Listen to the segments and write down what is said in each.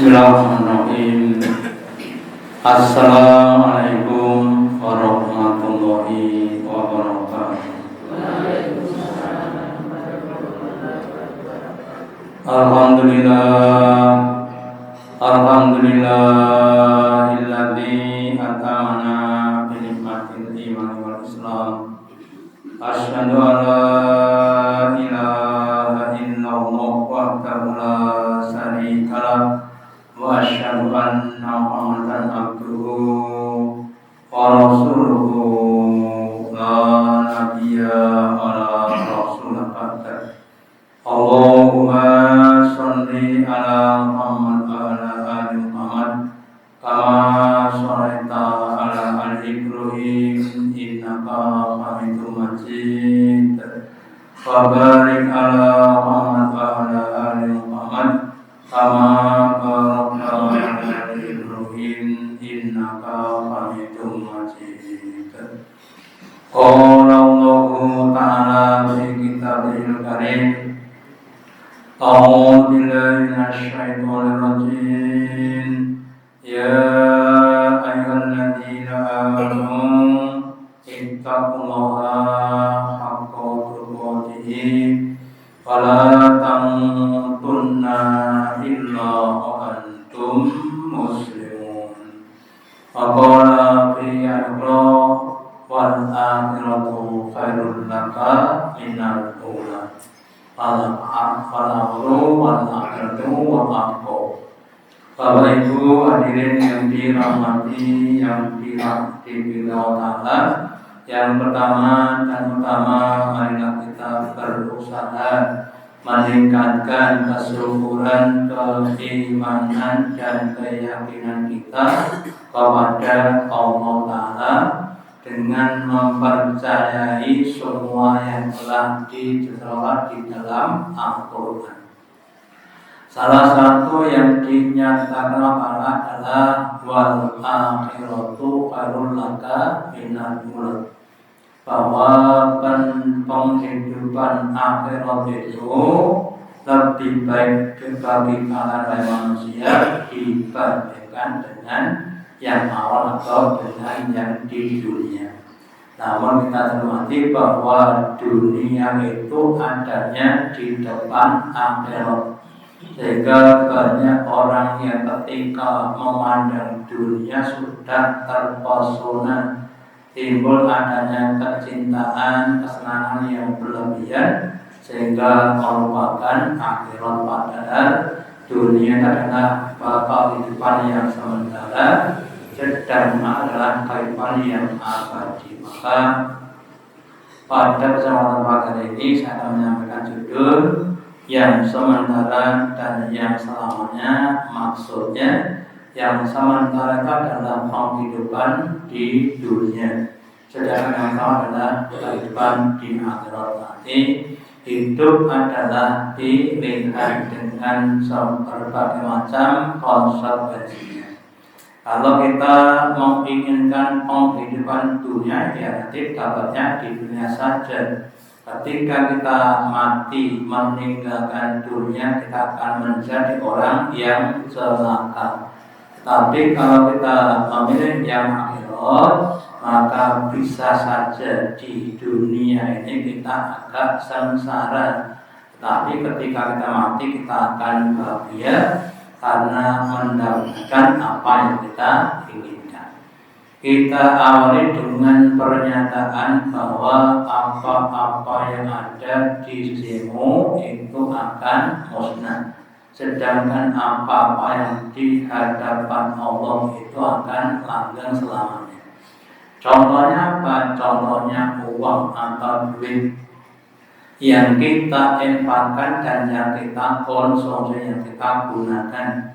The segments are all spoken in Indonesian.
Bismillahirrahmanirrahim. Assalamualaikum warahmatullahi wabarakatuh. Alhamdulillahilladzi at'amana bi ni'matil iman wal islam. Asyhadu an la ilaha illallah wahdahu la syarika lah wa asyhadu anna Muhammadan abduhu wa rasuluhu la nabiyya wa la rasula ba'da. Allahumma sholli ala Muhammad wa ala ali Muhammad kama shallaita ala ali Ibrahim innaka Hamidum Majid. Wa barik ala Muhammad wa ala ali Muhammad kama barakta ala ali Ibrahim innaka Hamidum Majid. Qala Allahu ta'ala fi kitabihil karim. A'udzu billahi minasy syaithanir rajim. Ya ayyuhalladzina amanu ittaqullaha haqqa tuqatih wa la tamutunna illa wa antum muslimun. Wa qala fi wal akhiratu khairul laka minal ula. Al-akhiratu wal akhiratu wa aqwa. Bapak Ibu hadirin yang dirahmati, yang dirahmati Allah Ta'ala, yang pertama dan utama, marilah kita berusaha meningkatkan kesyukuran, keimanan dan keyakinan kita kepada Allah Ta'ala dengan mempercayai semua yang telah diterangkan di dalam Al-Quran. Salah satu yang dinyatakan adalah wal akhiratu khairul laka minal ula, bahwa penghidupan akhirat itu lebih baik bagi kalian manusia dibandingkan dengan yang awal atau dengan yang di dunia. Namun kita cermati bahwa dunia itu adanya di depan akhirat, sehingga banyak orang yang ketika memandang dunia sudah terpesona, timbul adanya kecintaan, kesenangan yang berlebihan, sehingga melupakan akhirat. Padahal dunia adalah kehidupan yang sementara, sedang adalah kehidupan yang abadi. Maka pada kesempatan pagi ini saya akan menyampaikan judul yang sementara dan yang selamanya. Maksudnya yang sementara itu adalah penghidupan di dunia, sedangkan yang sama adalah kehidupan di akhirat nanti. Hidup adalah dilihat dengan berbagai macam konsekuensinya. Kalau kita menginginkan penghidupan dunia, ya nanti dapatnya di dunia saja. Ketika kita mati meninggalkan dunia, kita akan menjadi orang yang celaka. Tapi kalau kita memilih yang akhirat, maka bisa saja di dunia ini kita agak sengsara. Tapi ketika kita mati, kita akan bahagia karena mendapatkan apa yang kita inginkan. Kita awali dengan pernyataan bahwa apa-apa yang ada di sisimu itu akan musnah, sedangkan apa-apa yang di hadapan Allah itu akan langgeng selamanya. Contohnya apa? Contohnya uang atau duit yang kita infakkan dan yang kita konsumsi, yang kita gunakan.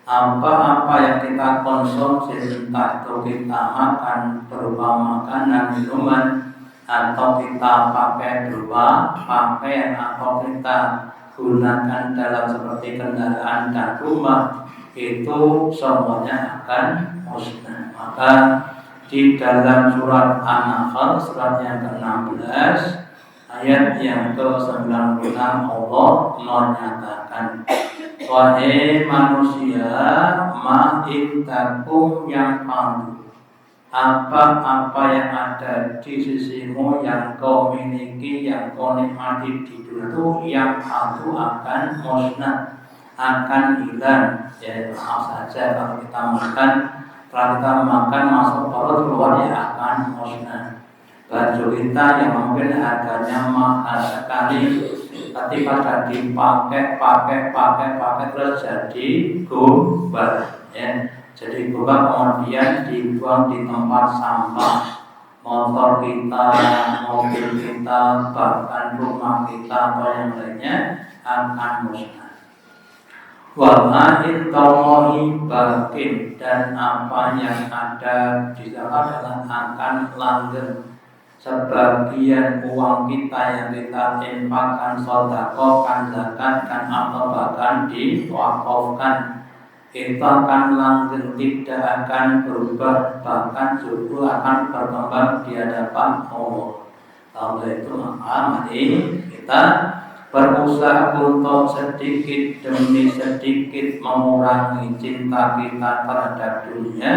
Apa-apa yang kita konsumsi, entah itu kita makan berupa makanan, minuman, atau kita pakai berupa pakaian, atau kita gunakan dalam seperti kendaraan dan rumah, itu semuanya akan musnah. Maka di dalam surat An-Nahl, surat yang ke-16, ayat yang ke-96, Allah menyatakan Wahai manusia, ma intakum yang pandu, apa-apa yang ada di sisimu yang kau miliki, yang kau nikmati di dunia itu yang pandu akan musnah, akan hilang. Ya maaf saja kalau kita makan masuk perut keluar ya akan musnah. Baju kita yang mungkin harganya mahal sekali, ketika sudah dipakai terus jadi gobar, ya. Jadi gobar kemudian dibuang di tempat sampah. Motor kita, mobil kita, bahkan rumah kita atau yang lainnya akan musnah. Wa ma intallahi bakin, dan apa yang ada di sana adalah akan langgeng. Sebagian uang kita yang kita infakkan, sedekahkan, zakatkan, atau bahkan diwakafkan, itu akan langgeng, tidak akan berubah, bahkan justru akan berkembang di hadapan Allah. Oleh itu mari kita berusaha untuk sedikit demi sedikit mengurangi cinta kita terhadap dunia,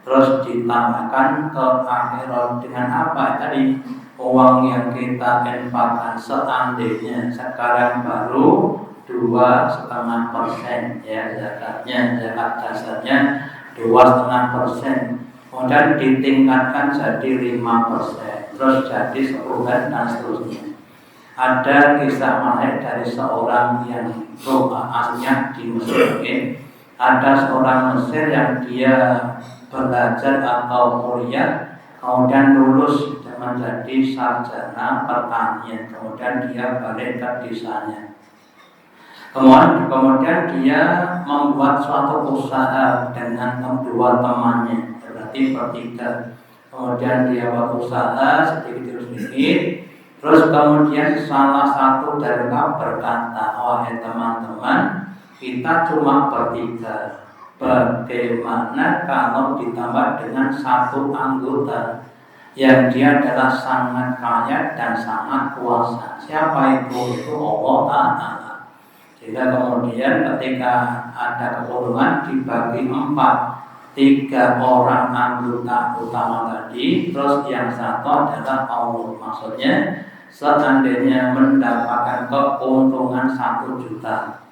terus ditambahkan ke akhirat dengan apa tadi? Uang yang kita infakkan seandainya sekarang baru 2,5%, ya zakatnya, zakat dasarnya 2,5%, kemudian ditingkatkan jadi 5%, terus jadi 10% dan seterusnya. Ada kisah menarik dari seorang yang aslinya di Mesir. Ada seorang Mesir yang dia belajar atau kuliah, kemudian lulus menjadi sarjana pertanian, kemudian dia balik ke desanya. Kemudian dia membuat suatu usaha dengan dua temannya, berarti bertiga. Kemudian dia buat usaha sedikit, terus kemudian salah satu dari mereka berkata, wahai teman-teman, kita cuma bertiga. Bagaimana kalau ditambah dengan satu anggota yang dia adalah sangat kaya dan sangat kuasa? Siapa itu? Itu Allah Ta'ala. Sehingga kemudian ketika ada keperluan dibagi 4, 3 orang anggota utama tadi, terus yang satu adalah Allah. Maksudnya seandainya mendapatkan keuntungan 1 juta,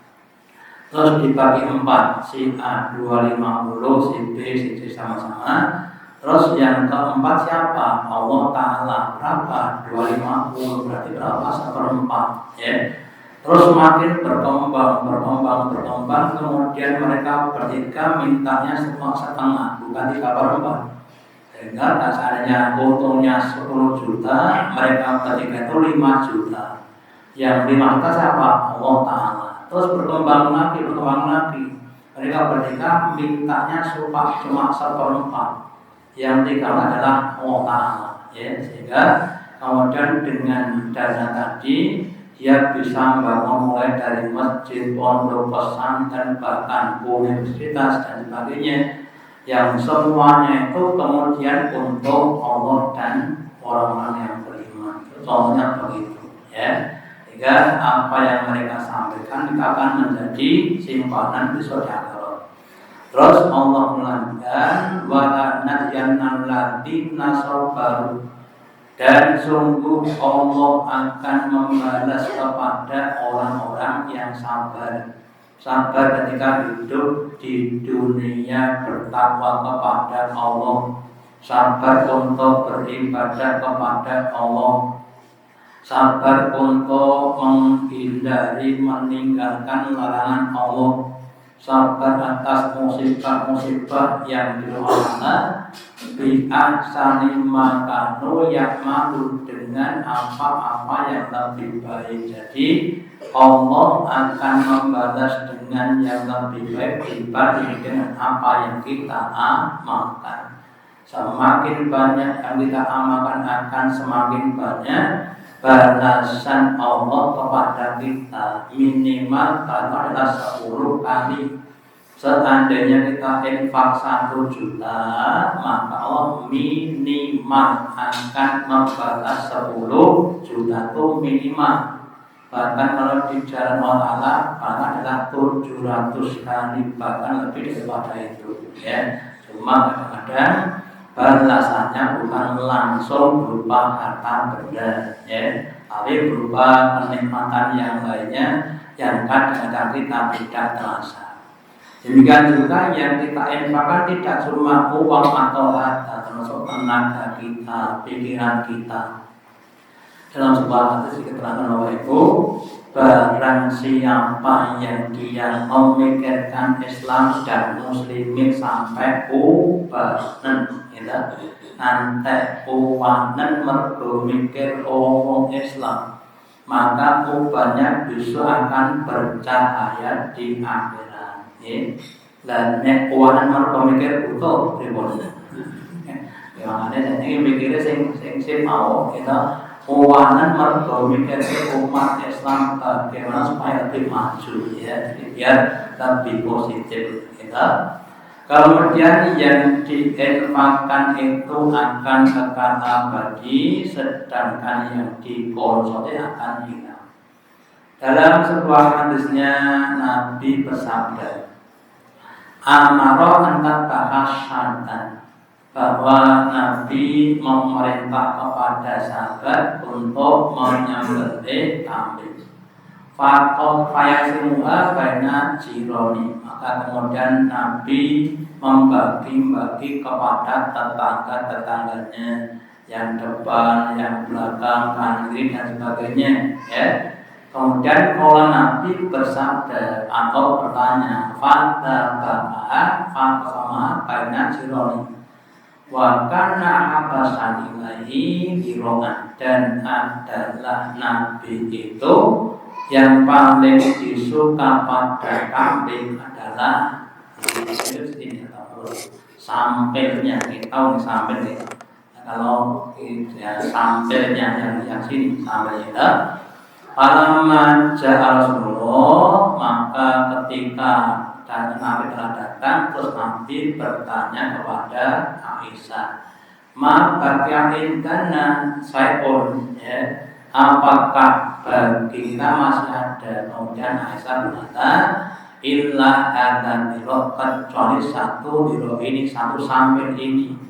terus dibagi 4, si A 250, si B, si C sama-sama. Terus yang keempat siapa? Allah Ta'ala. Berapa? 250, berarti berapa? 1/4, ya. Terus makin berkembang, kemudian mereka bertiga mintanya semua setengah, bukan 3/4. Sehingga dasarnya untungnya 10 juta, mereka bertiga itu 5 juta. Yang 5 juta siapa? Allah Ta'ala. Terus berkembang lagi. Mereka bertiga mintanya cuma 1/4. Yang 3 adalah Allah Ta'ala, ya. Sehingga kemudian dengan dana tadi dia bisa membangun mulai dari masjid, pondok pesantren, bahkan universitas dan sebagainya, yang semuanya itu kemudian untuk Allah dan orang-orang yang beriman. Contohnya begitu, ya. Sehingga apa yang mereka sampaikan akan menjadi simpanan besok di akhirat. Terus Allah melanjutkan, wa najyanal ladzina sabaru, dan sungguh Allah akan membalas kepada orang-orang yang sabar. Sabar ketika hidup di dunia, bertakwa kepada Allah, sabar untuk beribadah kepada Allah, sabar untuk menghindari meninggalkan larangan Allah, sabar atas musibah-musibah yang dirahmati, bi'ahsani makanu ya'malu, dengan apa-apa yang lebih baik. Jadi Allah akan membalas dengan yang lebih baik dibanding dengan apa yang kita amalkan. Semakin banyak yang kita amalkan akan semakin banyak balasan Allah kepada kita. Minimal adalah 10 kali. Seandainya kita infak 1 juta, maka Allah minimal akan membalas 10 juta itu minimal. Bahkan kalau di jalan Allah Ta'ala adalah 700 kali, bahkan lebih daripada itu ya. Cuma kadang-kadang balasannya bukan langsung berupa harta benda ya, tapi berupa kenikmatan yang lainnya yang kadang-kadang kita tidak terasa. Demikian juga yang kita infakkan tidak cuma uang atau harta, termasuk tenaga kita, pikiran kita. Dalam sebuah hadis dikatakan bahwa itu barang siapa yang dia memikirkan Islam dan Muslimin sampai ubanen, nanti ubanen mergo mikir omong Islam, maka ubahnya justru akan bercahaya di akhirat. Dan nek ubanen mergo mikir utuh ribon. Yang ada ini mikirnya sing mau kita. Uwanan mergo mikir umat Islam bagaimana supaya lebih maju ya, biar lebih positif kita. Kemudian yang diinfakkan itu akan kekal abadi, sedangkan yang dikonsumsi akan hilang. Dalam sebuah hadisnya Nabi bersabda, amaro antat bahasatan, bahwa Nabi memerintah kepada sahabat untuk menyembelih kambing. Fakot fayasimuha baina jironi, maka kemudian Nabi membagi-bagi kepada tetangga-tetangganya, yang depan, yang belakang, kanan kiri dan sebagainya ya. Kemudian kalau Nabi bersabda atau bertanya, fata ba'a fakoma baina jironi, wa kana habasan ilahi dirogan, dan adalah Nabi itu yang paling disuka pada kambing adalah sampelnya. Kita tahu sampel ya, kalau ya, sampelnya yang sini sampelnya. Falamma ja'a Rasulullah, maka ketika dan Nabi telah datang, terus Nabi bertanya kepada Aisyah, ma baqiya indana sayun ya, apakah bagi kita masih ada? Kemudian Aisyah berkata, illa hadzal dirok, kecuali satu dirok ini, satu sampel ini.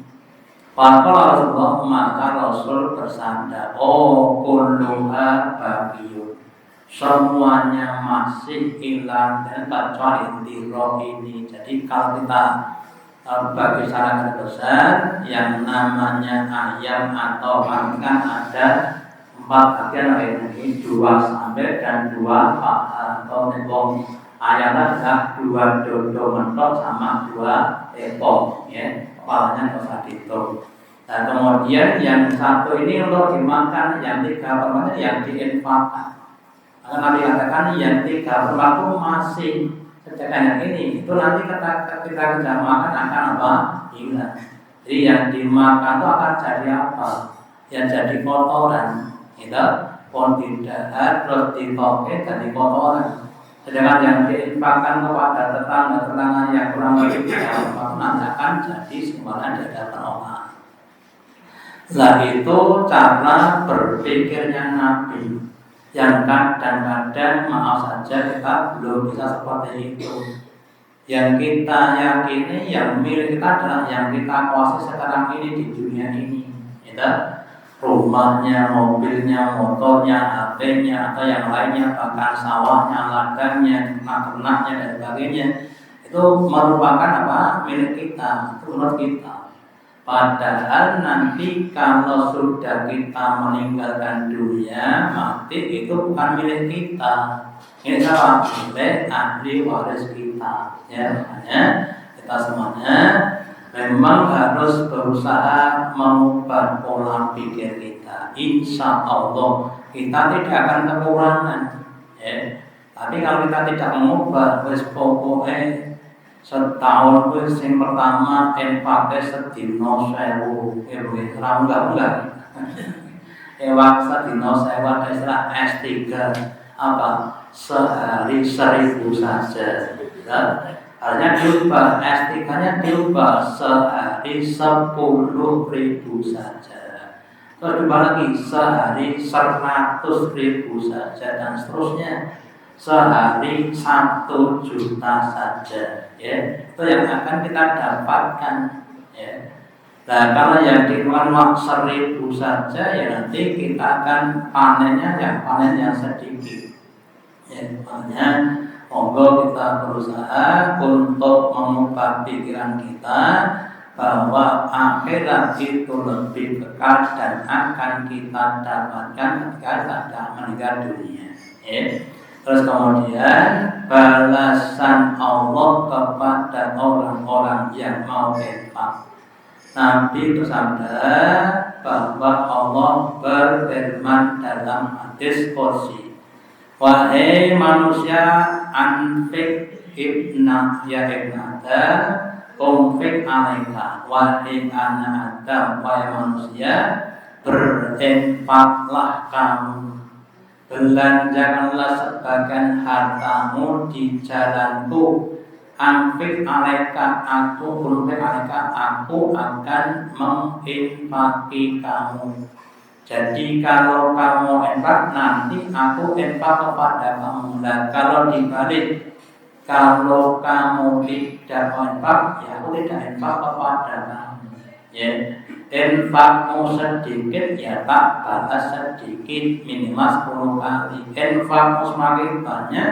Maka Rasulullah, maka Rasul bersabda, oh kulluha baqiyun, semuanya masih hilang dan kecuali dirok ini. Jadi kalau kita bagi secara besar, yang namanya ayam atau kan ada 4 bagian, ini 2 sambel dan 2 paha atau tepung. Ayam adalah 2 dodo mentok sama 2 tepung ya, kepalanya nggak usah dihitung. Dan kemudian yang satu ini untuk dimakan, yang 3/4 yang diinfakkan. Maka Nabi katakan yang 3/4 masih, sedangkan yang ini itu nanti ketika kita makan akan apa? Hilang. Jadi yang dimakan itu akan jadi apa? Yang jadi kotoran, itu pun tidak terus ditoke jadi kotoran. Sedangkan yang diinfakkan kepada tetangga yang kurang lebih nanti akan jadi sembarang di hadapan orang. Nah itu cara berpikirnya Nabi, yang kadang-kadang maaf saja kita belum bisa seperti itu. Yang kita yakini yang milik kita adalah yang kita kuasai sekarang ini di dunia ini, ya, rumahnya, mobilnya, motornya, HP-nya atau yang lainnya, bahkan sawahnya, ladangnya, ternak-ternaknya dan sebagainya, itu merupakan apa? Milik kita, itu menurut kita. Padahal nanti kalau sudah kita meninggalkan dunia, mati itu bukan milik kita. Ini adalah milik ahli waris kita. Ya, makanya kita semuanya memang harus berusaha mengubah pola pikir kita. Insya Allah kita tidak akan kekurangan. Ya. Tapi kalau kita tidak mengubah, wis pokoknya setahun itu yang pertama pakai sedino 1000 enggak sedino 1000 ada istilah S3 apa sehari 1000 saja ya. Artinya diubah, S3 nya diubah sehari 10.000 saja. Terus juga lagi sehari 100.000 saja dan seterusnya. Sehari 1 juta saja, ya. Itu yang akan kita dapatkan, ya. Nah, kalau yang dikeluarkan 1.000 saja, ya nanti kita akan panennya panen yang sedikit. Ya, makanya monggo kita berusaha untuk mengubah pikiran kita bahwa akhirat itu lebih kekal dan akan kita dapatkan ketika kita meninggal dunia. Ya. Terus kemudian balasan Allah kepada orang-orang yang mau infak. Nabi bersabda bahwa Allah berfirman dalam hadis qudsi, wahai manusia, anfik ibna ya ibnata umfik alaika, wahai anak Adam, wahai manusia, berinfaklah kamu, belanjakanlah sebagian hartamu di jalanku. Anfik alaika, aku unfik alaika, aku akan menginfaki kamu. Jadi kalau kamu infak, nanti aku infak kepada kamu. Dan kalau dibalik, kalau kamu tidak infak, ya aku tidak infak kepada kamu. Ya, infakmu sedikit, ya tak balas sedikit, minimal 10 kali. Infakmu semakin banyak,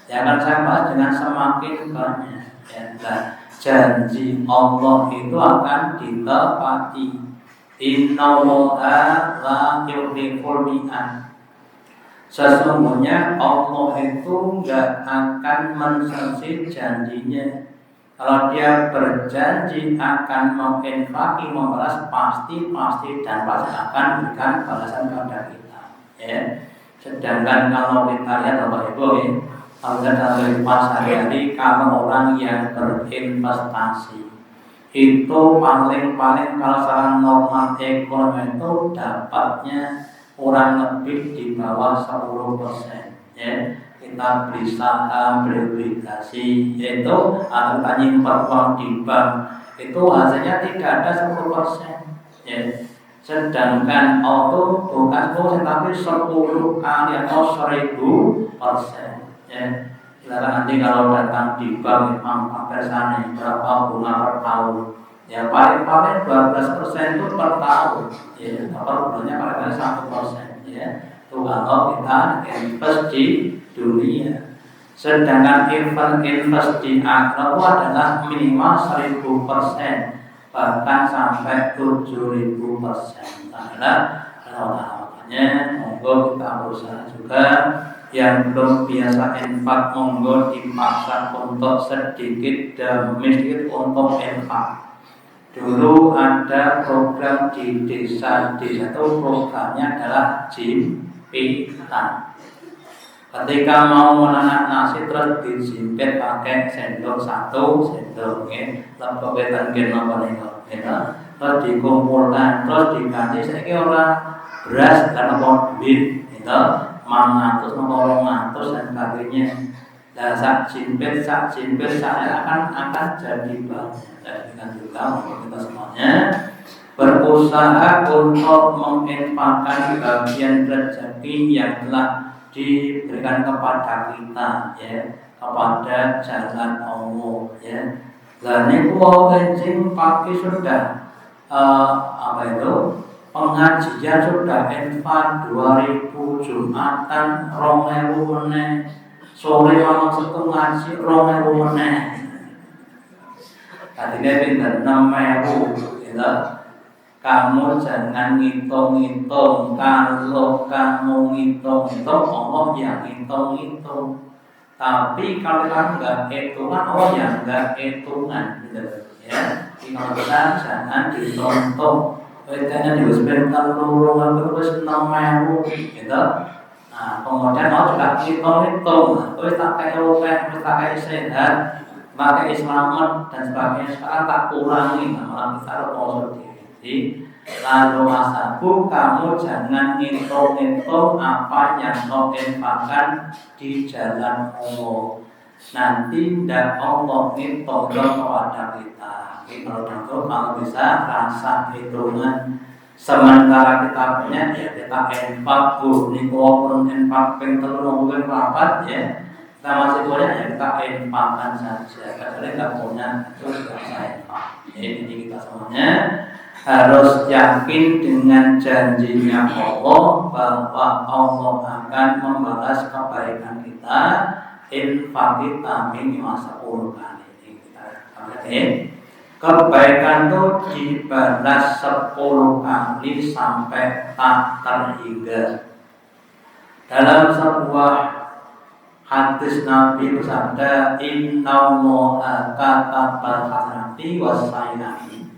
ya akan saya balas dengan semakin banyak. Ya, nah, janji Allah itu akan ditepati. Innallaha la yukhliful mi'ad. Sesungguhnya Allah itu enggak akan menselisih janjinya. Kalau dia berjanji akan menginfaki, membalas, pasti dan pasti akan memberikan balasan kepada kita. Ya. Sedangkan kalau kita lihat Bapak Ibu, ya, kalau kita lihat sehari-hari, kalau orang yang berinvestasi itu paling kalau secara normal ekonomi itu dapatnya kurang lebih di bawah 10%. Ya. Kita beli saham, beli obligasi, itu atau kita nyimpan uang di bank, itu hasilnya tidak ada 10%. Ya. Sedangkan auto bukan 10%, tapi 10 kali atau 1000%. Ya. Silakan nanti kalau datang di bank memang hampir sana berapa bunga per tahun. Ya paling 12% itu per tahun. Ya, per bulannya paling 1%. Ya. Itu kalau kita invest di dunia. Sedangkan invest di agro adalah minimal 1000%, bahkan sampai 7000%. Makanya monggo kita berusaha juga. Yang belum biasa infak, monggo dipaksa untuk sedikit demi sedikit untuk infak. Dulu ada program di desa itu programnya adalah jimpitan. Ketika mau menanak nasi terus dijimpit pakai sendok 1 sendok, lempok wetan kena apa terus dikumpulkan, terus diganti saiki ora beras dan apa duit, itu 500 200 dan sebagainya. Dan sak jimpit saya akan jadi banyak. Dan juga untuk kita semuanya berusaha untuk menginfakkan bagian rezeki yang telah diberikan kepada kita, ya, kepada jalan Allah, ya. Dan itu kencing pagi sudah pengajian sudah infak 2000, Jumatan 2000 meneh, sore malam setu ngaji 2000 meneh. Tadinya pinter 6000, gitu. Kamu jangan ngitung-ngitung. Kalau kamu ngitung-ngitung, Allah yang ngitung-ngitung. Tapi kalau kamu nggak hitungan, Allah yang nggak hitungan, gitu. Ya, kalau kita jangan ditonton. Wedannya juga sebentar lurung terus 6000, gitu. Nah, kemudian Allah juga hitung-hitung. Terus tak kayak terus tak kayak sehat, pakai selamat dan sebagainya. Sekarang tak kurangi, malah kita positif. Jadi, lalu masaku, kamu jangan ngitung-ngitung apa yang kau infakkan di jalan Allah. Nanti tidak Allah ngitung kepada kita. Kalau bisa rasa hitungan. Sementara kita punya ya kita infak niku walaupun infak ping 3 maupun 4 ya. Kita masih punya ya kita infakkan saja. Kecuali nggak punya terus nggak usah infak. Jadi kita semuanya harus yakin dengan janjinya Allah bahwa Allah akan membalas kebaikan kita infak kita minimal 10 kali. Ini kita oke. Kebaikan itu dibalas 10 kali sampai tak terhingga. Dalam sebuah hadis Nabi bersabda, Innallaha katabal hasanati wassayyi'ati.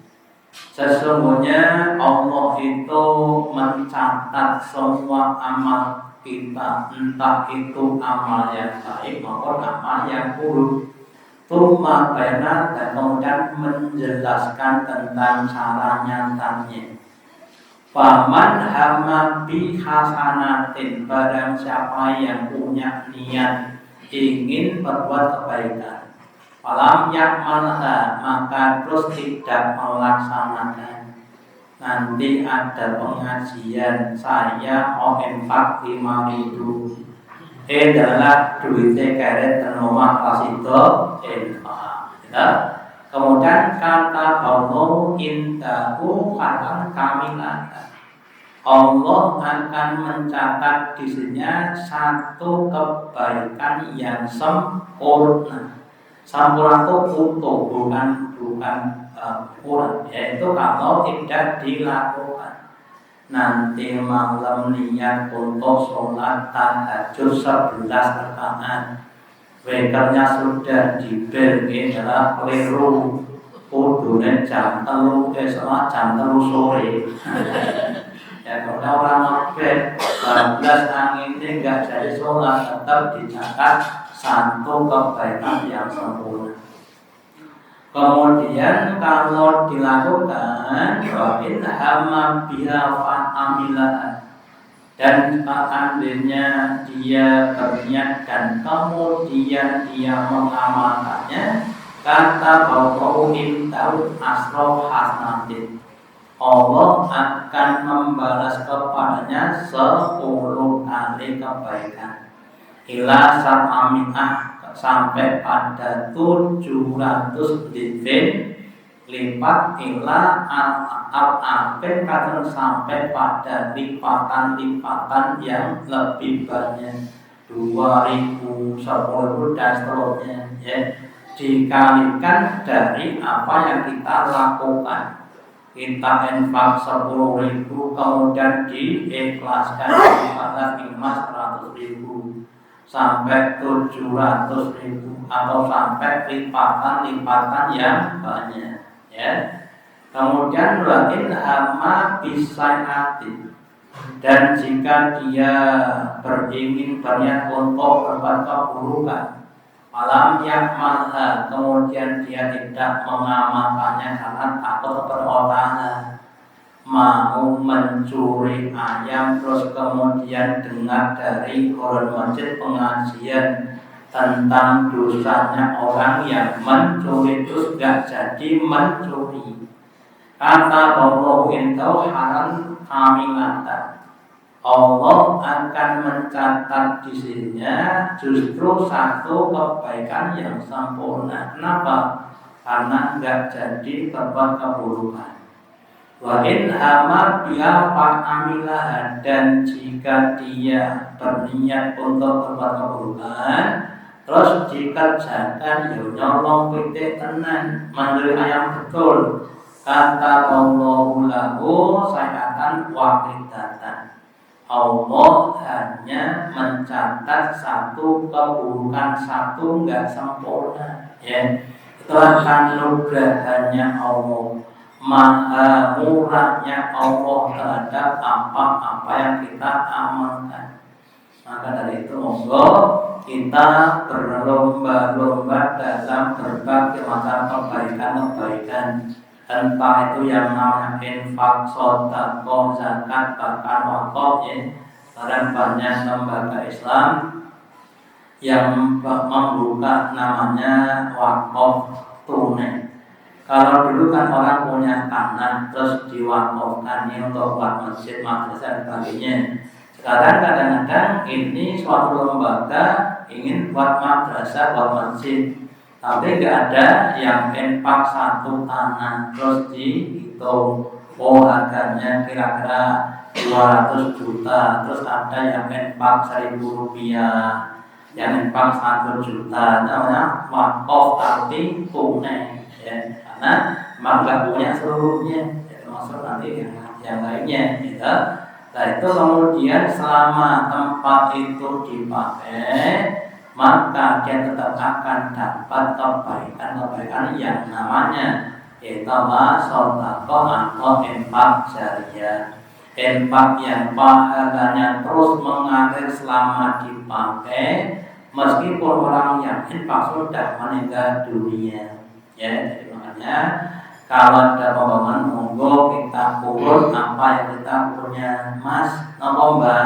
Sesungguhnya Allah itu mencatat semua amal kita, entah itu amal yang baik maupun amal yang buruk. Tuma bayna dan kemudian menjelaskan tentang cara nyatanya. Faman hama bi hasanatin, barang siapa yang punya niat ingin berbuat kebaikan, falam yakmalha, maka terus tidak melaksanakan. Nanti ada pengajian saya mau infak 5.000. Adalah duitnya keret tenomah pasito infak. Ya. Kemudian kata Allah indahu katan kamilan. Allah akan mencatat di sini satu kebaikan yang sempurna. Sempurna itu utuh, bukan kurang. Yaitu kalau tidak dilakukan. Nanti malam niat untuk sholat tahajud 11 rakaat. Wekernya sudah dibel, adalah keliru. Kudune jam 3 sore. Ya kalau orang ngebel 12 angin ini enggak jadi sholat, tetap dicatat satu kebaikan yang sempurna. Kemudian kalau dilakukan in hama biha fa'amilah, dan seandainya dia berniat dan kemudian dia mengamalkannya, kata bahwa intahu asroh hasanatin, Allah akan membalas kepadanya 10 kali kebaikan. Ila sa'aminah, sampai pada 700 lipat ila al-afin kata sampai pada lipatan yang lebih banyak 2.000, 10.000 dan seterusnya ya. Dikalikan dari apa yang kita lakukan. Kita infak 10.000 kemudian diikhlaskan dibalas minimal 100.000 sampai 700.000 atau sampai lipatan yang banyak ya. Kemudian lain hama bisayati, dan jika dia berniat untuk berbuat keburukan, malam yakmalha, kemudian dia tidak mengamalkannya karena takut kepada mau mencuri ayam, terus kemudian dengar dari orang masjid pengajian tentang dosanya orang yang mencuri, terus gak jadi mencuri. Kata Allah intau haram kamilatan, Allah akan mencatat di sini justru satu kebaikan yang sempurna. Kenapa? Karena gak jadi berbuat keburukan. Wa in hama biha fa'amilah, dan jika dia berniat untuk berbuat keburukan terus dikerjakan ya nyolong pitik tenan, mandiri ayam betul, kata Allahu lahu sayatan wahidatan, Allah hanya mencatat satu keburukan, satu enggak sempurna ya. Itulah anugerahnya Allah, maha murahnya Allah terhadap apa-apa yang kita amalkan. Maka dari itu monggo kita berlomba-lomba dalam berbagai macam kebaikan-kebaikan, entah itu yang namanya infak, sedekah, zakat, bahkan wakaf ya. Dan banyak lembaga Islam yang membuka namanya wakaf tunai. Kalau dulu kan orang punya tanah terus diwakafkan untuk buat masjid, madrasah dan sebagainya. Sekarang kadang-kadang ini suatu lembaga ingin buat madrasah, buat masjid, tapi nggak ada yang infak satu tanah terus dihitung, oh harganya kira-kira 200 juta, terus ada yang infak 1.000 rupiah, yang infak 1 juta, namanya wakaf tapi tunai, ya. Karena memang nggak punya seluruhnya, ya, termasuk nanti yang lainnya, gitu. Nah itu kemudian selama tempat itu dipakai, maka dia tetap akan dapat kebaikan yang namanya yaitu sedekah atau infak jariyah. Infak yang pahalanya terus mengalir selama dipakai, meskipun orang yang infak sudah meninggal dunia. Ya, jadi makanya kalau ada pembangunan monggo kita urut apa yang kita punya. Mas, napa Mbak?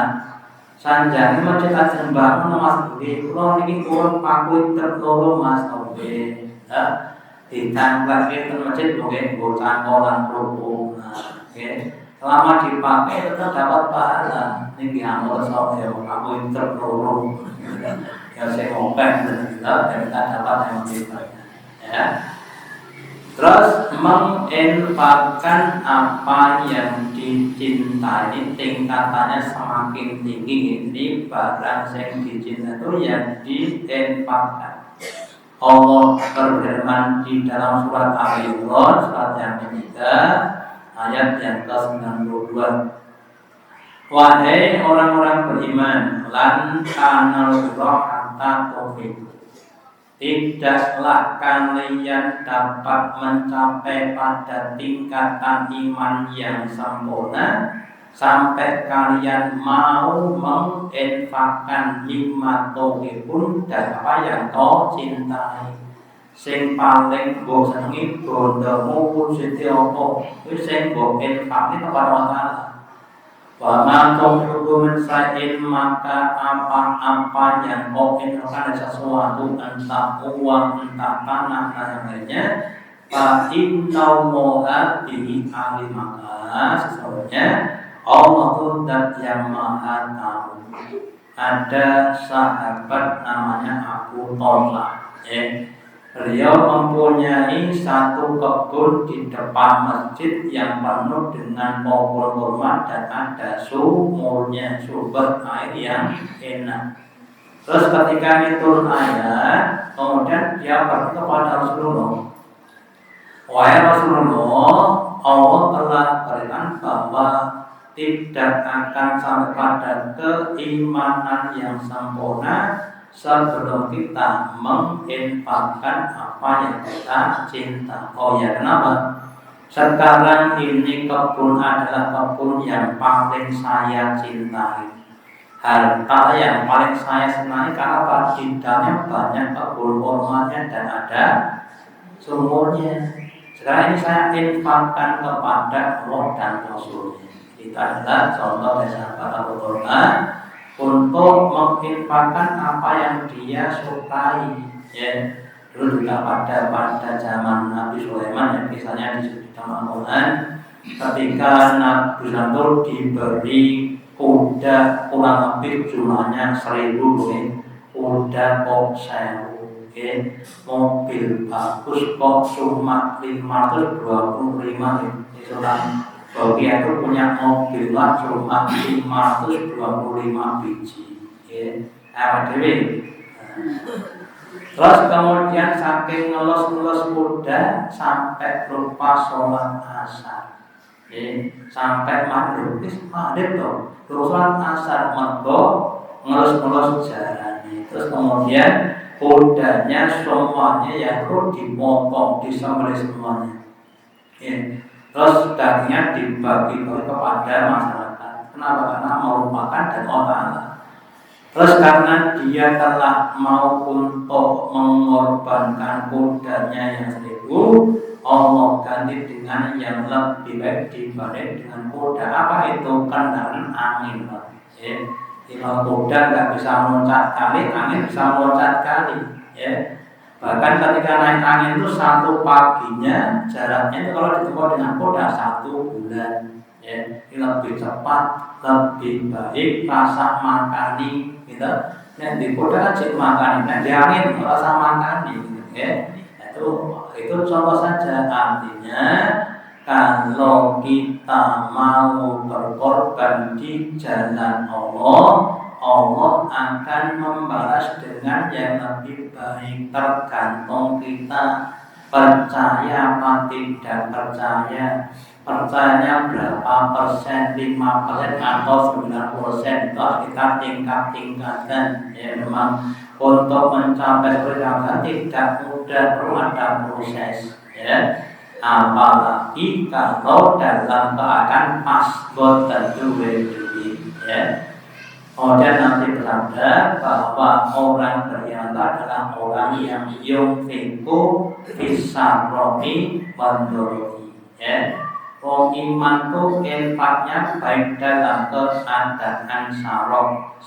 Sanjane masjid ajeng bangun Mas nggih. Kula niki urut paku tertolo Mas nggih. Ditangklak ten masjid mungkin nggo cangkolan kerupuk. Nggih. Selama dipakai tetap dapat pahala. Niki amul sok ya paku tertolo. Ya saya ngopeng dan kita dapat yang lebih banyak. Ya. Terus menginfakkan apa yang dicintai, tingkatannya semakin tinggi. Ini barang yang dicintai itu yang diinfakkan. Allah berfirman di dalam surat Al-Imran, surat yang ketiga, ayat yang ke-92. Wahai orang-orang beriman, lan tanal birra hatta tuhibbu. Tidaklah kalian dapat mencapai pada tingkatan iman yang sempurna sampai kalian mau menginfakkan mimma tuhibun dan apa yang kau cintai. Sing paling mbok senengi bondomu pun siti apa, kuwi sing mbok infakne kepada Allah Ta'ala. Wa ma tunfiqu min shay'in, maka apa-apa yang kau infakkan dari sesuatu, entah uang, entah tanah dan yang lainnya, fa innallaha bihi alim, maka sesungguhnya Allah itu zat yang maha tahu. Ada sahabat namanya Abu Talha, beliau mempunyai satu kebun di depan masjid yang penuh dengan pohon kurma dan ada sumurnya, sumber air yang enak. Terus ketika ini turun ayat, kemudian dia pergi kepada Rasulullah. Wahai Rasulullah, Allah telah berikan bahwa tidak akan sampai pada keimanan yang sempurna sebelum kita menginfakkan apa yang kita cinta. Oh ya, kenapa? Sekarang ini kebun adalah kebun yang paling saya cintai. Harta yang paling saya senangi karena di dalamnya banyak kebun kurmanya dan ada sumurnya. Sekarang ini saya infakkan kepada Allah dan Rasulnya. Itu adalah contoh dari sahabat Abu Talha untuk menginfakkan apa yang dia sukai. Ya, dulu juga pada zaman Nabi Sulaiman, ya, misalnya di dalam Al-Quran, ketika Nabi Sulaiman diberi kuda kurang lebih jumlahnya 1.000, kuda kok 1.000, mobil bagus kok cuma 525. Bagia itu punya mobil lah cuma 525 biji, Terus kemudian saking ngelus kuda sampai lupa sholat asar, sampai maghrib tuh, sholat asar mergo ngelus jalan. Terus kemudian kudanya semuanya yang perlu dipotong, disembelih semuanya. Terus dagingnya dibagi-bagi kepada masyarakat. Kenapa? Karena merupakan dan orang. Terus karena dia telah mau untuk mengorbankan kudanya yang 1.000, Allah ganti dengan yang lebih baik dibanding dengan kuda. Apa itu? Kendaraan angin. Kalau kuda nggak bisa meloncat kali, angin bisa meloncat kali. Bahkan ketika naik angin itu satu paginya jaraknya itu kalau ditempuh dengan kuda 1 bulan. Ya, ini lebih cepat, lebih baik rasa makani, gitu. Yang di kuda kan cek makani, nah di angin rasa makani, gitu. Ya. Itu contoh saja, artinya kalau kita mau berkorban di jalan Allah, Allah akan membalas dengan yang lebih baik. Tergantung kita percaya apa tidak percaya. Percayanya berapa persen, 5% atau 9%, itu kita tingkat-tingkatkan. Ya, memang untuk mencapai surga tidak mudah, perlu ada proses. Ya. Apalagi kalau dalam keadaan masbut tentu duit, ya. Kemudian nanti bersabda bahwa orang beriman adalah orang yang yungfiku fisarrohi bandoroni, ya. Orang iman itu infaknya baik dalam keadaan sarok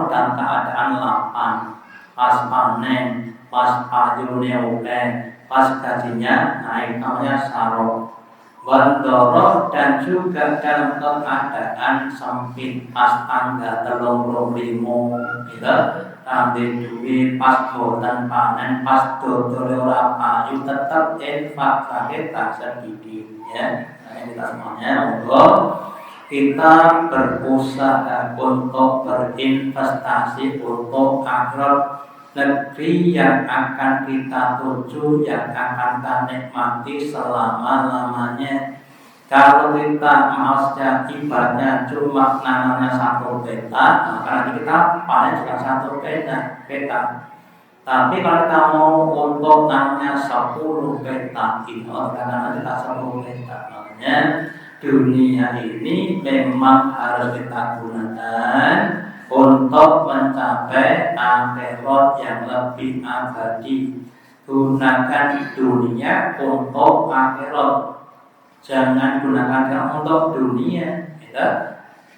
dalam keadaan lapang, pas panen, pas payune oke, pas gajinya naik, namanya sarok. Bandoro dan juga dalam keadaan sempit, pas tangga 35 gitu, nanti duit pas boten panen, pas dodol ora payu, tetap infak terakhir tak sedikit, ya. Nah, kita semuanya untuk kita berusaha untuk berinvestasi untuk akhirat, negeri yang akan kita tuju, yang akan kita nikmati selama-lamanya. Kalau kita maksudnya ibaratnya cuma nanamnya 1 peta, maka nanti kita panen juga 1 peta. Tapi kalau kita mau untuk nanamnya 10 peta, itu karena kita 10 peta. Makanya dunia ini memang harus kita gunakan untuk mencapai akhirat yang lebih abadi. Gunakan dunia untuk akhirat, jangan gunakan untuk dunia. Gitu.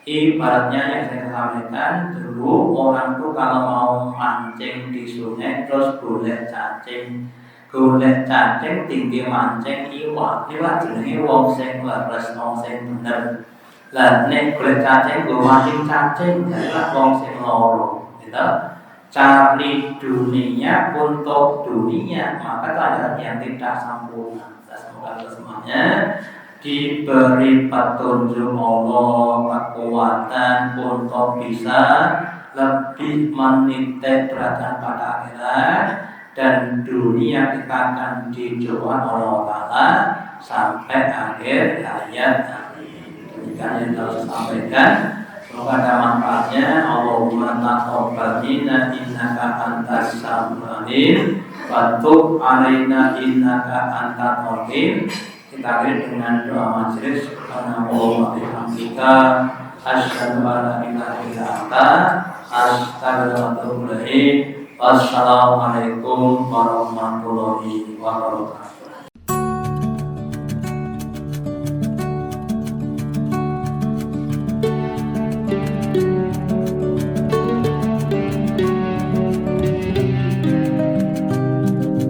Ibaratnya yang saya sampaikan dulu, orang tuh kalau mau mancing di sungai terus golek cacing tinggi mancing iwak jenenge wong sing leres, wong sing bener. Lah nek golek cacing go mancing cacing adalah wong sing loro, gitu. Cari dunia untuk dunia, maka itu adalah yang tidak sempurna. Semoga semuanya diberi petunjuk Allah, kekuatan untuk bisa lebih menitik beratkan pada akhirat, dan dunia kita akan dijauhkan oleh Allah Ta'ala sampai akhir hayat. Demikian yang harus sampaikan. Semoga ada manfaatnya. Allahumma taqabbal minna innaka antas samiul alim wa tub alaina innaka antat rahim. Kita akhiri dengan doa majelis. Subhanallah wa bihamdika asyhadu an la ilaha illa anta astaghfiruka wa atubu ilaik. Wassalamualaikum warahmatullahi wabarakatuh.